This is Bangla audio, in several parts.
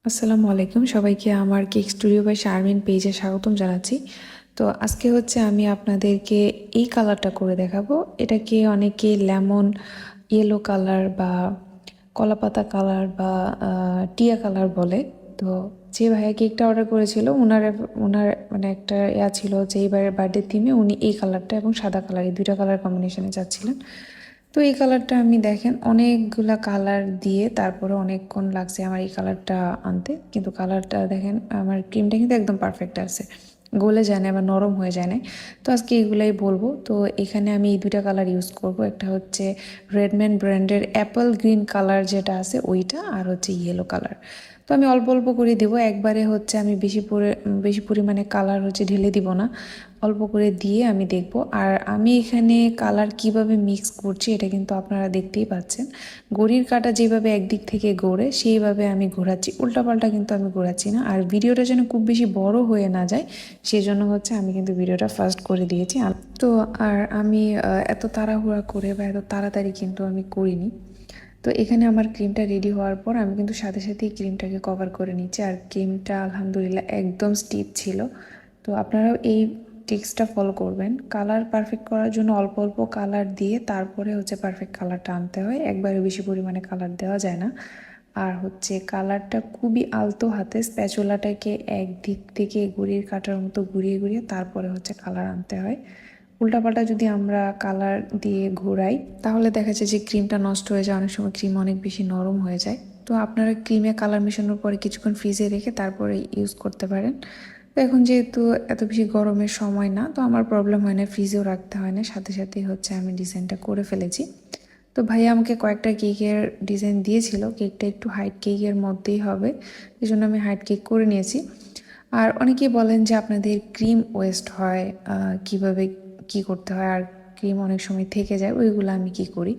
আসসালামু আলাইকুম সবাইকে আমার কেক স্টুডিও বাই শারমিন পেজে স্বাগতম জানাচ্ছি। তো আজকে হচ্ছে আমি আপনাদেরকে এই কালারটা করে দেখাবো। এটাকে অনেকে লেমন ইয়েলো কালার বা কলাপাতা কালার বা টিয়া কালার বলে। তো যে ভাইয়া কেকটা অর্ডার করেছিল ওনার মানে একটা ছিল যে এইবারের বার্থডে থিমে উনি এই কালারটা এবং সাদা কালার এই দুইটা কালার কম্বিনেশনে চাচ্ছিলেন। তো এই কালারটা আমি দেখেন অনেকগুলা কালার দিয়ে তারপরে অনেকক্ষণ লাগছে আমার এই কালারটা আনতে, কিন্তু কালারটা দেখেন আমার ক্রিমটা কিন্তু একদম পারফেক্ট আছে, গলে যায় না বা নরম হয়ে যায় না। তো আজকে এগুলাই বলবো। তো এখানে আমি এই দুইটা কালার ইউজ করব, একটা হচ্ছে রেডম্যান ব্র্যান্ডের অ্যাপল গ্রিন কালার যেটা আছে ওইটা, আর হচ্ছে ইয়েলো কালার। তো আমি অল্প অল্প করে দিব, একবারে হচ্ছে আমি বেশি পরিমাণে কালার হচ্ছে ঢেলে দিব না, অল্প করে দিয়ে আমি দেখব। আর আমি এখানে কালার কিভাবে মিক্স করছি এটা কিন্তু আপনারা দেখতেই পাচ্ছেন। ঘড়ির কাঁটা যেভাবে একদিক থেকে ঘোরে সেইভাবে আমি ঘোরাচ্ছি, উল্টাপাল্টা কিন্তু আমি ঘোরাচ্ছি না। আর ভিডিওটা যেন খুব বেশি বড় হয়ে না যায় সেই জন্য হচ্ছে আমি কিন্তু ভিডিওটা ফাস্ট করে দিয়েছি। তো আর আমি এত তাড়াহুড়া করে বা এত তাড়াতাড়ি কিন্তু আমি করিনি। তো এখানে আমার ক্রিমটা রেডি হওয়ার পর আমি কিন্তু সাথে সাথেই ক্রিমটাকে কভার করে নিচ্ছি, আর ক্রিমটা আলহামদুলিল্লাহ একদম স্টিপ ছিল। তো আপনারাও এই টিক্সটা ফলো করবেন। কালার পারফেক্ট করার জন্য অল্প অল্প কালার দিয়ে তারপরে হচ্ছে পারফেক্ট কালারটা আনতে হয়, একবারে বেশি পরিমাণে কালার দেওয়া যায় না। আর হচ্ছে কালারটা খুবই আলতো হাতে স্প্যাচুলাটাকে একদিক থেকে ঘুরিয়ে কাটার মতো ঘুরিয়ে ঘুরিয়ে তারপরে হচ্ছে কালার আনতে হয়। উল্টাপাল্টা যদি আমরা কালার দিয়ে ঘোরাই তাহলে দেখা যায় যে ক্রিমটা নষ্ট হয়ে যায়, অনেক সময় ক্রিম অনেক বেশি নরম হয়ে যায়। তো আপনারা ক্রিমে কালার মেশানোর পরে কিছুক্ষণ ফ্রিজে রেখে তারপরে ইউজ করতে পারেন। তো এখন যেহেতু এত বেশি গরমের সময় না, তো আমার প্রবলেম হয় না, ফ্রিজেও রাখতে হয় না, সাথে সাথেই হচ্ছে আমি ডিজাইনটা করে ফেলেছি। তো ভাইয়া আমাকে কয়েকটা কেকের ডিজাইন দিয়েছিল, কেকটা একটু হাইট কেকের মধ্যেই হবে, এই জন্য আমি হাইট কেক করে নিয়েছি। আর অনেকেই বলেন যে আপনাদের ক্রিম ওয়েস্ট হয়, কিভাবে কি করতে হয়, আর ক্রিম অনেক সময় থেকে যায়, ওইগুলো আমি কি করি।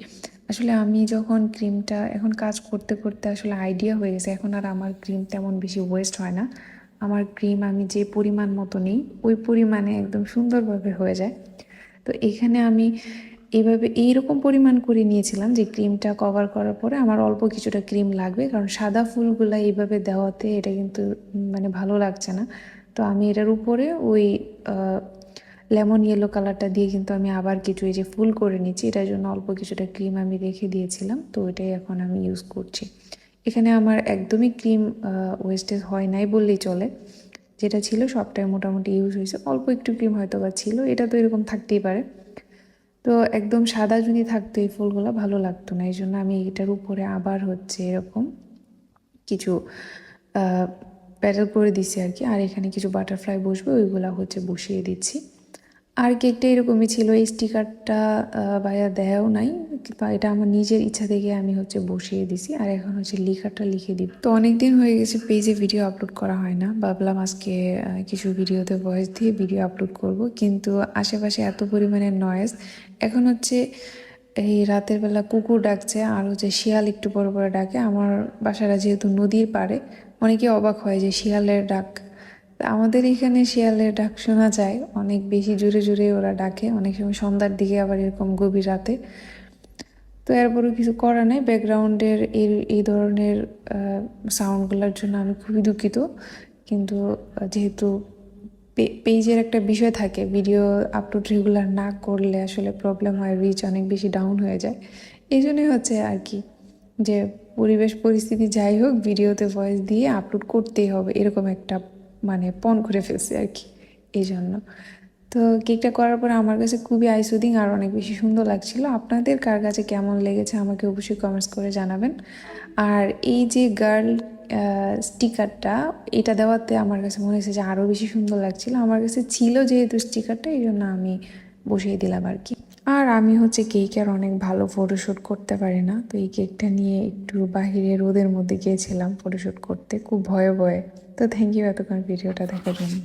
আসলে আমি যখন ক্রিমটা এখন কাজ করতে করতে আসলে আইডিয়া হয়ে গেছে, এখন আর আমার ক্রিম তেমন বেশি ওয়েস্ট হয় না। আমার ক্রিম আমি যে পরিমাণ মতো নিই ওই পরিমাণে একদম সুন্দরভাবে হয়ে যায়। তো এখানে আমি এইভাবে এইরকম পরিমাণ করে নিয়েছিলাম যে ক্রিমটা কভার করার পরে আমার অল্প কিছুটা ক্রিম লাগবে, কারণ সাদা ফুলগুলা এইভাবে দেওয়াতে এটা কিন্তু মানে ভালো লাগছে না। তো আমি এটার উপরে ওই লেমন ইয়েলো কালারটা দিয়ে কিন্তু আমি আবার কিছু এই যে ফুল করে নিচ্ছি, এটার জন্য অল্প কিছুটা ক্রিম আমি রেখে দিয়েছিলাম, তো এটাই এখন আমি ইউজ করছি। এখানে আমার একদমই ক্রিম ওয়েস্টেজ হয় নাই বললেই চলে, যেটা ছিল সবটাই মোটামুটি ইউজ হয়েছে, অল্প একটু ক্রিম হয়তো বা ছিল, এটা তো এরকম থাকতেই পারে। তো একদম সাদা যদি থাকতো এই ফুলগুলো ভালো লাগতো না, এই জন্য আমি এটার উপরে আবার হচ্ছে এরকম কিছু প্যাটেল করে দিচ্ছি আর কি। আর এখানে কিছু বাটারফ্লাই বসবে ওইগুলা হচ্ছে বসিয়ে দিচ্ছি। আর কেকটা এরকমই ছিল, এই স্টিকারটা ভাইয়া দেয়ও নাই, বা এটা আমার নিজের ইচ্ছা থেকে আমি হচ্ছে বসিয়ে দিছি। আর এখন হচ্ছে লেখাটা লিখে দিব। তো অনেকদিন হয়ে গেছে পেজে ভিডিও আপলোড করা হয় না, ভাবলাম আজকে কিছু ভিডিওতে ভয়েস দিয়ে ভিডিও আপলোড করব, কিন্তু আশেপাশে এত পরিমাণে নয়েজ। এখন হচ্ছে এই রাতের বেলা কুকুর ডাকছে আর হচ্ছে শিয়াল একটু বড় বড় ডাকে। আমার বাসাটা যেহেতু নদীর পাড়ে, অনেকে অবাক হয় যে শিয়ালের ডাক। আমাদের এখানে শিয়ালের ডাক শোনা যায় অনেক বেশি জোরে জোরে, ওরা ডাকে অনেক সময় সন্ধ্যার দিকে, আবার এরকম গভীর রাতে। তো এরপরও কিছু করার নেই, ব্যাকগ্রাউন্ডের এই ধরনের সাউন্ডগুলোর জন্য আমি খুবই দুঃখিত। কিন্তু যেহেতু পেজের একটা বিষয় থাকে, ভিডিও আপলোড রেগুলার না করলে আসলে প্রবলেম হয়, রিচ অনেক বেশি ডাউন হয়ে যায়। এই জন্যই হচ্ছে আর কি, যে পরিবেশ পরিস্থিতি যাই হোক ভিডিওতে ভয়েস দিয়ে আপলোড করতেই হবে, এরকম একটা মানে পণ করে ফেলছি আর কি, এই জন্য। তো কেকটা করার পরে আমার কাছে খুবই আইসুদিং আর অনেক বেশি সুন্দর লাগছিল। আপনাদের কার কাছে কেমন লেগেছে আমাকে অবশ্যই কমেন্টস করে জানাবেন। আর এই যে গার্ল স্টিকারটা, এটা দেওয়াতে আমার কাছে মনে হয়েছে যে আরও বেশি সুন্দর লাগছিল, আমার কাছে ছিল যেহেতু স্টিকারটা, এই জন্য আমি বসিয়ে দিলাম আর কি। আর আমি হচ্ছে কেকের অনেক ভালো ফটোশ্যুট করতে পারি না, তো এই কেকটা নিয়ে একটু বাহিরে রোদের মধ্যে গিয়েছিলাম ফটোশ্যুট করতে, খুব ভয়ে ভয়ে। তো থ্যাংক ইউ এতক্ষণ ভিডিওটা দেখার জন্য।